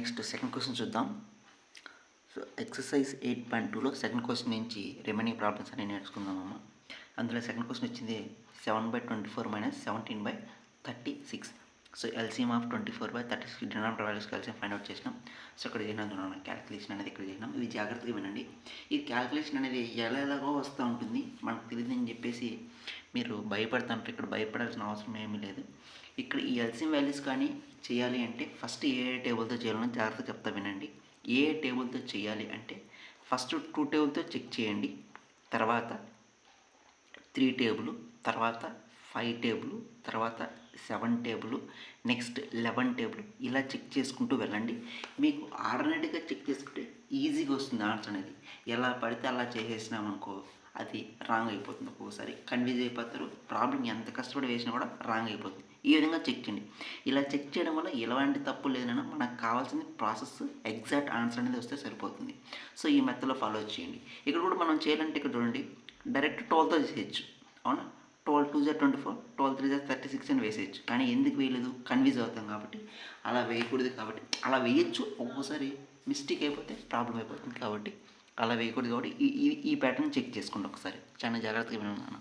Next second question చూద్దాం. So exercise 8.2లో second question నుంచి remaining problems అన్ని నేర్చుకుందామమ్మా. అందులో సెకండ్ క్వశ్చన్ వచ్చింది 7/24 - 17/36. So LCM of 24/36 denominator values LCM find out చేసినాం. So ఇక్కడ చేసినాం క్యాలిక్యులేషన్ అనేది ఇక్కడ చేసినాం. ఇది జాగ్రత్తగా వినండి. ఈ క్యాలిక్యులేషన్ అనేది ఎలాగో వస్తూ ఉంటుంది, మనకు తెలియదని చెప్పేసి మీరు భయపడుతుంటారు. ఇక్కడ భయపడాల్సిన అవసరం ఏమీ లేదు. ఇక్కడ ఈ ఎల్సిఎం వాల్యూస్ కానీ చేయాలి అంటే ఫస్ట్ ఏ టేబుల్తో చేయాలని జాగ్రత్తగా చెప్తా వినండి. ఏ టేబుల్తో చేయాలి అంటే ఫస్ట్ 2 టేబుల్తో చెక్ చేయండి, తర్వాత 3 టేబుల్, తర్వాత 5 టేబుల్, తర్వాత 7 టేబుల్, నెక్స్ట్ 11 టేబుల్, ఇలా చెక్ చేసుకుంటూ వెళ్ళండి. మీకు ఆల్టర్నేటివ్గా చెక్ చేసుకుంటే ఈజీగా వస్తుంది ఆన్సర్ అనేది. ఎలా పడితే అలా చేసేసినామనుకో అది రాంగ్ అయిపోతుంది. ఒక్కోసారి కన్ఫ్యూజ్ అయిపోతారు. ప్రాబ్లం ఎంత కష్టపడి వేసినా కూడా రాంగ్ అయిపోతుంది. ఈ విధంగా చెక్ చేయండి. ఇలా చెక్ చేయడం వల్ల ఎలాంటి తప్పు లేదన్నా మనకు కావాల్సింది ప్రాసెస్ ఎగ్జాక్ట్ ఆన్సర్ అనేది వస్తే సరిపోతుంది. సో ఈ మెథడ్లో ఫాలో చేయండి. ఇక్కడ కూడా మనం చేయాలంటే ఇక్కడ చూడండి, డైరెక్ట్ 12తో చేయొచ్చు, అవునా. 12 2 = 24, 12 3 = 36 అని వేసేయచ్చు. కానీ ఎందుకు వేయలేదు, కన్ఫ్యూజ్ అవుతాం కాబట్టి. అలా వేయకూడదు కాబట్టి అలా వేయచ్చు. ఒక్కోసారి మిస్టేక్ అయిపోతే ప్రాబ్లం అయిపోతుంది కాబట్టి అలా వేయకూడదు. కాబట్టి ఈ ప్యాటర్న్ చెక్ చేసుకోండి ఒకసారి, చాలా జాగ్రత్తగా విన్నాను.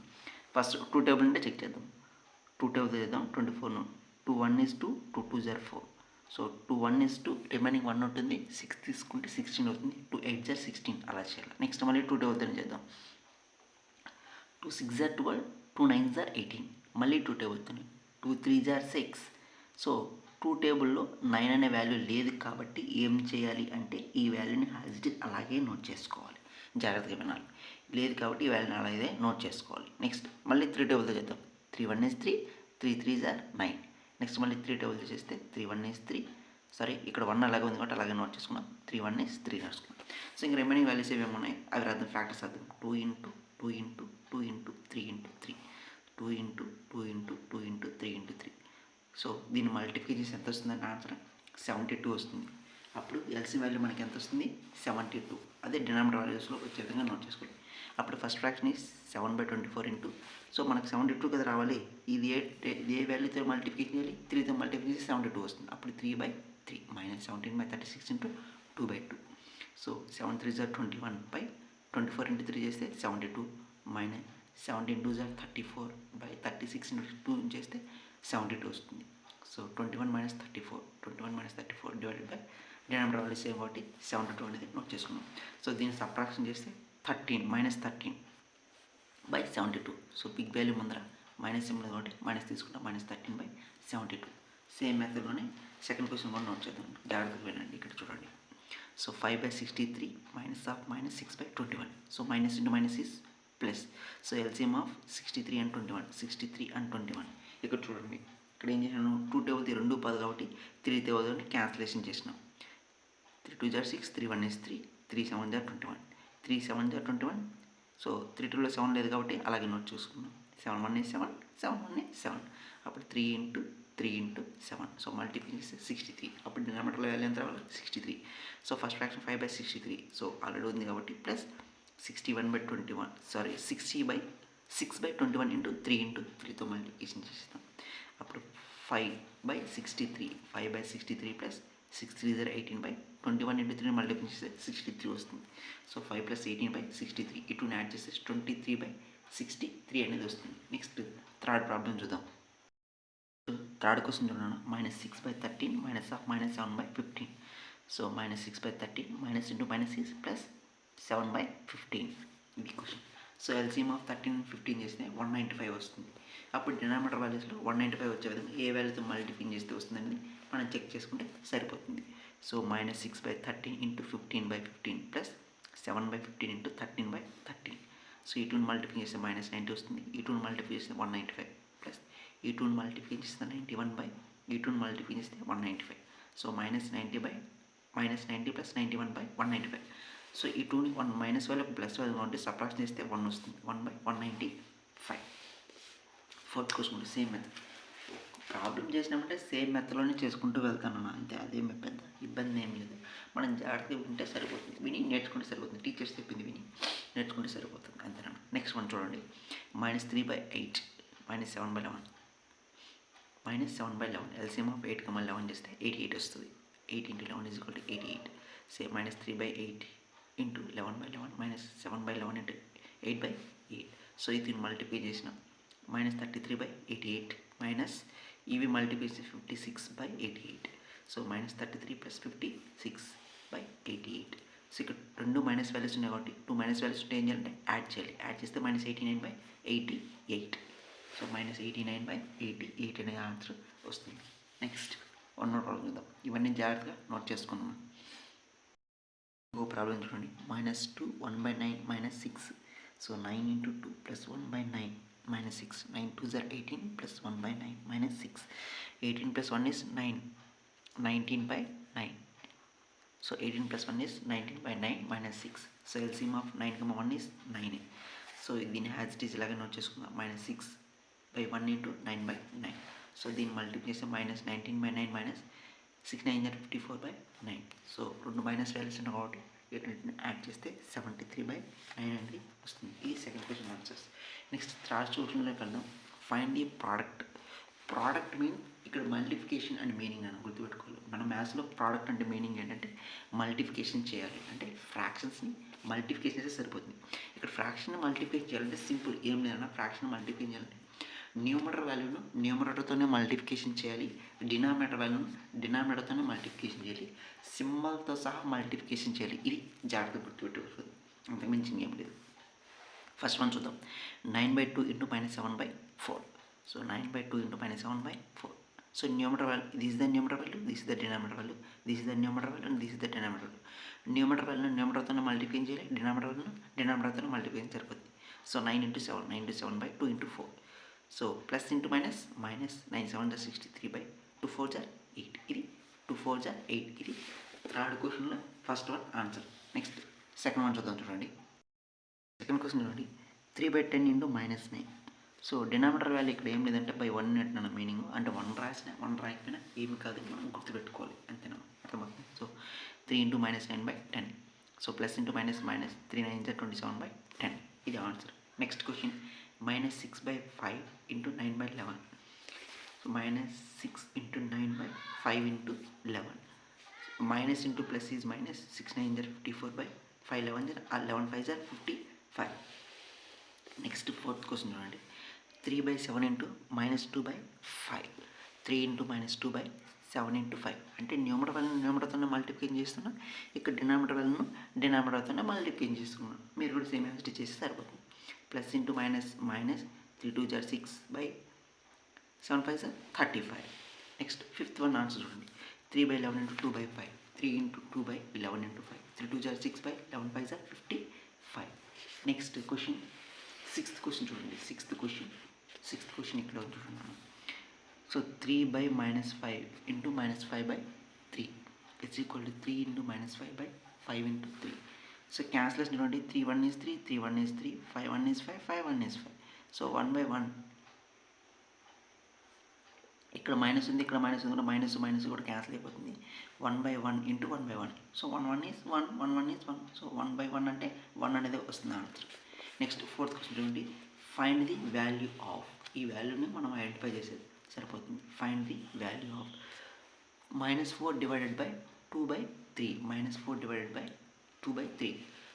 ఫస్ట్ 2 టేబుల్ అంటే చెక్ చేద్దాం. 2 టేబుల్ చేద్దాం. 24 2 1 is 2, 2 2 = 4. సో 2 1 is 2, రిమైనింగ్ 1 ఉంటుంది. 6 తీసుకుంటే 16 అవుతుంది. 2 8 = 16 అలా చేయాలి. నెక్స్ట్ మళ్ళీ 2 టేబుల్తో చేద్దాం. 2 6 = 12, 2 9 = 18, మళ్ళీ 2 టేబుల్తో. 2 3 = 6. సో 2 టేబుల్లో 9 అనే వాల్యూ లేదు కాబట్టి ఏం చేయాలి అంటే ఈ వాల్యూని అలాగే నోట్ చేసుకోవాలి. జాగ్రత్తగా వినాలి. లేదు కాబట్టి ఈ వాల్యూని అలాగే నోట్ చేసుకోవాలి. నెక్స్ట్ మళ్ళీ 3 టేబుల్తో చేద్దాం. 3 1 is 3, 3 3 = 9. నెక్స్ట్ మళ్ళీ 3 టేబుల్తో చేస్తే 3 1 is 3. సారీ, ఇక్కడ 1 అలాగే ఉంది కాబట్టి అలాగే నోట్ చేసుకున్నాం. 3 1 is 3 రాసుకున్నాం. సో ఇంక రిమైనింగ్ వాల్యూస్ ఏమేమి ఉన్నాయి అవి రాద్దాం. ఫ్యాక్టర్స్ రాద్దాం. 2 × 2 × 2 × 3 × 3, 2 × 2 × 2 × 3 × 3. సో దీన్ని మల్టిప్లై చేసి ఎంత వస్తుందంటే ఆన్సర్ 72 వస్తుంది. అప్పుడు ఎల్సిఎం వాల్యూ మనకి ఎంత వస్తుంది, 72. అదే డినామినేటర్ వాల్యూస్లో వచ్చే విధంగా నోట్ చేసుకోండి. అప్పుడు first fraction is 7/24 into, so మనకు 72 కదా రావాలి. ఇది ఏ వాల్యూతో మల్టిప్లికేషన్ చేయాలి, 3తో మల్టిప్లై చేసి 72 వస్తుంది. అప్పుడు 3/3 - 17/36 × 2/2. సో 7 3 = 21/24 × 3 చేస్తే 72 - 17 2 = 34/36 × 2 చేస్తే 72 వస్తుంది. So 21 - 34, 21 - 34 divided by denominator value same కాబట్టి 72 అనేది నోట్ చేసుకున్నాం. సో దీన్ని సబ్ట్రాక్షన్ చేస్తే 13 - 13/72. సో బిగ్ వాల్యూ ముందర మైనస్ సింబల్ కాబట్టి మైనస్ తీసుకుంటాం. -13/72. సేమ్ మెథడ్లోనే సెకండ్ క్వశ్చన్ కూడా నోట్ చేద్దాం. జాగ్రత్తగా వినండి. ఇక్కడ చూడండి. So 5/63 - 6/21. So minus into minus is plus. So LCM of 63 and 21, 63 and 21. ఇక్కడ చూడండి, ఇక్కడ ఏం చేసినాను, 2 టేబుల్ 2 10 కాబట్టి 3 టేబుల్ క్యాన్సిలేషన్ చేసినాం. 3 2 = 6, 3 1 is 3, 3 7 = 21, 3 7 = 21. సో 3 2లో 7 లేదు కాబట్టి అలాగే నోట్ చేసుకున్నాం. 7 1 is 7, 7 1 is 7. అప్పుడు 3 × 3 × 7. సో మల్టిప్లై చేస్తే 63. అప్పుడు డినామినేటర్లో వాల్యూ ఎంత రావాలి, 63. So first fraction 5/63. So already ఉంది కాబట్టి ప్లస్ 61/21, సారీ 60/6/21 × 3 × 3తో మల్టిప్లికేషన్ చేస్తాం. అప్పుడు 5/63, 5/63 ప్లస్ 6 3 = 18/21 × 3 మల్టిప్లై చేస్తే 63 వస్తుంది. సో 5 + 18/63, ఈ 2ని యాడ్ చేస్తే 23/63 అనేది వస్తుంది. నెక్స్ట్ థర్డ్ ప్రాబ్లం చూద్దాం. థర్డ్ క్వశ్చన్ చూడండి. -6/13 -7/15. So -6/13 minus into minus is plus 7/15 ఇది question. So LCM of 13 and 15 చేస్తే 195 వస్తుంది. అప్పుడు డినామినేటర్ వాల్యూస్లో 195 వచ్చే విధంగా ఏ వాల్యూతో మల్టిప్లై చేస్తే వస్తుందని మనం చెక్ చేసుకుంటే సరిపోతుంది. So -6/13 × 15/15 plus 7/15 × 13/13. సో ఈ 2ని మల్టిప్లై చేస్తే -90 వస్తుంది. ఈ 2ని మల్టిప్లై చేస్తే 195 ప్లస్ ఈ 2ని మల్టిప్లై చేస్తే 91 ఈ 2ని మల్టిప్లై చేస్తే 195. సో -90 + 91/195. సో ఈ 2ని 1 మైనస్ వాల్యూ ప్లస్ వాల్యూ ఉంటే సబ్ట్రాక్షన్ చేస్తే 1 వస్తుంది. 1/195. Fourth question same method. Problem చేసినామంటే సేమ్ మెథడ్లోనే చేసుకుంటూ వెళ్తాను అంతే. అదేమి పెద్ద ఇబ్బంది ఏం లేదు. మనం జాగ్రత్తగా వింటే సరిపోతుంది, విని నేర్చుకుంటే సరిపోతుంది. టీచర్స్ చెప్పింది విని నేర్చుకుంటే సరిపోతుంది అంతేనా. నెక్స్ట్ వన్ చూడండి. -3/8 -7/11. -7/11 ఎల్సిఎం ఆఫ్ 8 11 చేస్తే 88 వస్తుంది. 8 into 11 is equal to 88. Say minus 3 by 8 into 11 by 11 minus 7 by 11 into 8 by 8. So ఇది మల్టిప్లై చేసిన minus 33 by 88 minus ఇవి మల్టిప్లై చేసి 56 by 88. So minus 33 plus 56 by 88. So ఇక్కడ రెండు మైనస్ వాల్యూస్ ఉన్నాయి కాబట్టి 2 మైనస్ వాల్యూస్ ఉంటే ఏం చేయాలంటే యాడ్ చేయాలి. యాడ్ చేస్తే minus 89 by 88. So minus 89 by 88 అనే ఆన్సర్ వస్తుంది. నెక్స్ట్ వన్ మోర్ ప్రాబ్లం చూద్దాం. ఇవన్నీ జాగ్రత్తగా నోట్ చేసుకుందాం. ఇంకో ప్రాబ్లం చూడండి. -2 1/9 -6. So 9 into 2 plus 1/9 -6. 9 2s are 18 plus 1/9 -6. 18 plus 1 is 9. 19 by 9. So 18 plus 1 is 19 by 9 minus 6. So LCM of 9, 1 is 9. So దీన్ని as it is ఇలాగే నోట్ చేసుకుందాం. -6 by 1 into 9 by 9. సో దీన్ని మల్టిప్లై చేస్తే -19 by 9 minus 6 9 54 by 9. సో రెండు minus values ఉన్నాయి కాబట్టి వీటిని add చేస్తే 73 by 9 అనేది వస్తుంది. ఇది second question answers. Next third క్వశ్చన్లోకి వెళ్దాం. Find the product. Product mean ఇక్కడ మల్టిఫికేషన్ అండ్ మీనింగ్ అని గుర్తుపెట్టుకోవాలి. మన మ్యాథ్స్లో ప్రోడక్ట్ అంటే మీనింగ్ ఏంటంటే మల్టిఫికేషన్ చేయాలి, అంటే ఫ్రాక్షన్స్ని మల్టిఫికేషన్ చేస్తే సరిపోతుంది. ఇక్కడ ఫ్రాక్షన్ మల్టిప్లై చేయాలంటే సింపుల్, ఏం లేదన్నా ఫ్రాక్షన్ మల్టిప్లై చేయాలంటే న్యూమరేటర్ వాల్యూను న్యూమరేటర్తోనే మల్టిప్లికేషన్ చేయాలి, డినామినేటర్ వాల్యూను డినామినేటర్తోనే మల్టిప్లికేషన్ చేయాలి, సింబల్తో సహా మల్టిప్లికేషన్ చేయాలి. ఇది జాగ్రత్త గుర్తుపెట్టుకోవాలి, అంతకు మించి ఏం లేదు. ఫస్ట్ వన్ చూద్దాం. 9/2 into -7/4. So 9/2 into -7/4. So numerator value, this is the numerator value, this is the denominator value, this is the numerator value and this is the denominator value. Numerator వాల్యూను న్యూమరేటర్తోనే మల్టిప్లికేషన్ చేయాలి, denominator వాల్యూను డినామినేటర్తోనే multiplication సరిపోతుంది. So 9 into 7, 9 into 7/2 into 4. So plus into minus, 9 7 63 by 2 4 8. ఇది 2 4 8. ఇది third క్వశ్చన్లో first one answer. Next second one చూద్దాం. చూడండి సెకండ్ క్వశ్చన్ చూడండి. 3/10 into -9. సో డినామినేటర్ వాల్యూ ఇక్కడ ఏం లేదంటే బై 1 అంటున్నాను మీనింగ్, అంటే 1 రాసిన 1 రాయకపోయినా ఏమి కాదు, మనం గుర్తుపెట్టుకోవాలి అంతేనా, అర్థమవుతుంది. So 3 into -9/10. So plus into minus 3 9 27 by 10. ఇది answer. Next question. -6/5 into 9/11. So -6 into 9/5 into 11. Minus into plus is minus. 6 9 are 54 by 5 11 are 11 5 are 55. Next fourth question చూడండి. 3/7 into -2/5. 3 into -2/7 into 5. అంటే న్యూమరేటర్ వాల్యూని న్యూమరేటర్తోనే మల్టిప్లికేషన్ చేస్తున్నా, ఇక్కడ denominator వాల్యూను డినామినేటర్తోనే multiplication చేస్తున్నాను. మీరు కూడా సేమ్ యాజ్ ఇట్ చేస్తే సరిపోతుంది. Plus into minus 3 2 are 6 by 7 5 are 35. Next fifth one answer చూడండి. 3/11 into 2/5. 3 into 2/11 into 5. 3 2 are 6 by 11 5 are 55. Next question sixth question చూడండి. సిక్స్త్ క్వశ్చన్ ఇక్కడ చూడండి. So 3/-5 into -5/3 is equal to 3 into -5/5 into 3. So cancellation చూడండి. 3 1 is 3, 3 1 is 3, 5 1 is 5, 5 1 is 5. So 1/1 ఇక్కడ minus ఉంది, ఇక్కడ minus ఉంది, కూడా మైనస్ కూడా క్యాన్సిల్ అయిపోతుంది. 1/1 into 1/1. So 1 1 is 1, 1 1 is 1. So 1/1 అంటే 1 అనేది వస్తుంది ఆన్సర్. నెక్స్ట్ ఫోర్త్ క్వశ్చన్ చూడండి. Find the value of. ఈ వాల్యూని మనం ఐడెంటిఫై చేసేది సరిపోతుంది. Find the value of -4 divided by 2/3. -4 divided by 2/3.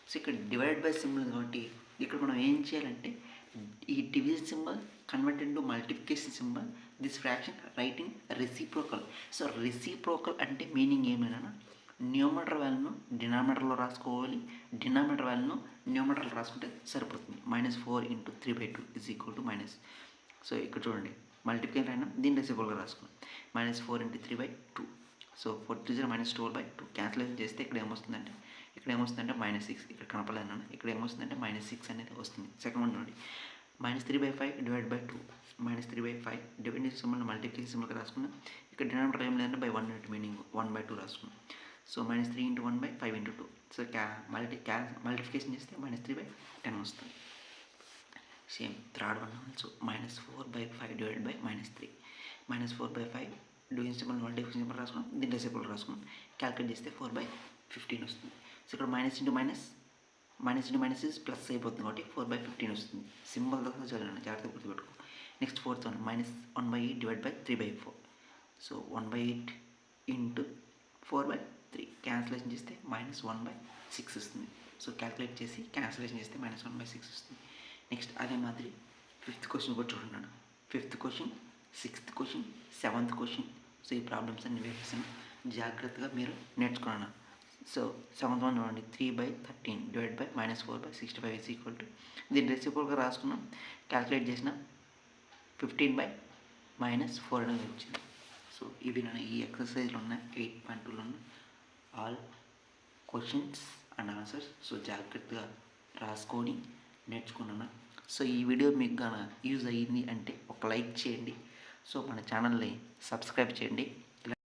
So ఇక్కడ డివైడెడ్ బై సింబల్ కాబట్టి ఇక్కడ మనం ఏం చేయాలంటే ఈ division symbol convert into multiplication symbol, this fraction right in reciprocal. So reciprocal అంటే మీనింగ్ ఏమైనా న్యూమరేటర్ వాల్యూను డినామినేటర్లో రాసుకోవాలి, డినామినేటర్ వాల్యూను న్యూమరేటర్లో రాసుకుంటే సరిపోతుంది. -4 into 3/2 is equal to minus. So ఇక్కడ చూడండి మల్టిప్లికేషన్ అయినా దీన్ని రెసిప్రోకల్గా రాసుకున్నాం. -4 into 3/2. సో 4 3 0 -12/2 క్యాన్సిలేషన్ చేస్తే ఇక్కడ ఏమొస్తుందంటే -6. ఇక్కడ కనపడలేదు, ఇక్కడ ఏమొస్తుందంటే -6 అనేది వస్తుంది. సెకండ్ వన్ చూడండి. -3/5 divided by 2. -3/5 division symbol multiplication సింబల్గా రాసుకున్నాం. ఇక్కడ డినామినేటర్ ఏం లేదంటే బై 1 మీనింగ్ 1/2 రాసుకున్నాం. So -3 into 1/5 into 2. So multiplication చేస్తే -3/10 వస్తుంది. Same third one also -4/5 divided by -3. -4/5 division symbol multiplication symbol రాసుకున్నాం, దీని రెసిప్రోకల్ రాసుకున్నాం. క్యాల్కులేట్ చేస్తే 4/15 వస్తుంది. సో ఇక్కడ మైనస్ ఇంటూ మైనస్ ప్లస్ అయిపోతుంది కాబట్టి 4/15 వస్తుంది. సింబల్ దగ్గర చదవండి, జాగ్రత్తగా గుర్తుపెట్టుకో. Next fourth one. -1/8 divided by 3/4. So 1/8 into 4/3 cancellation చేస్తే -1/6 వస్తుంది. సో క్యాలిక్యులేట్ చేసి క్యాన్సిలేషన్ చేస్తే -1/6 వస్తుంది. నెక్స్ట్ అదే మాదిరి 5th క్వశ్చన్ కూడా చూడండి. 5th question, 6th question, 7th question. So ఈ ప్రాబ్లమ్స్ అన్ని వేసేసాను, జాగ్రత్తగా మీరు నేర్చుకున్నాను. సో 7th వన్ చూడండి. 3/13 divide by -4/65 is equal to, దీన్ని రెసిప్రోకల్గా రాసుకున్నాం, క్యాలిక్యులేట్ చేసిన 15/-4 అనేది వచ్చింది. సో ఇవి నేను ఈ ఎక్సర్సైజ్లో ఉన్న 8.2లో ఉన్న all questions and answers. So జాగ్రత్తగా రాసుకొని నేర్చుకున్నాను. సో ఈ వీడియో మీకు యూజ్ అయ్యింది అంటే ఒక లైక్ చేయండి. సో మన ఛానల్ని సబ్స్క్రైబ్ చేయండి.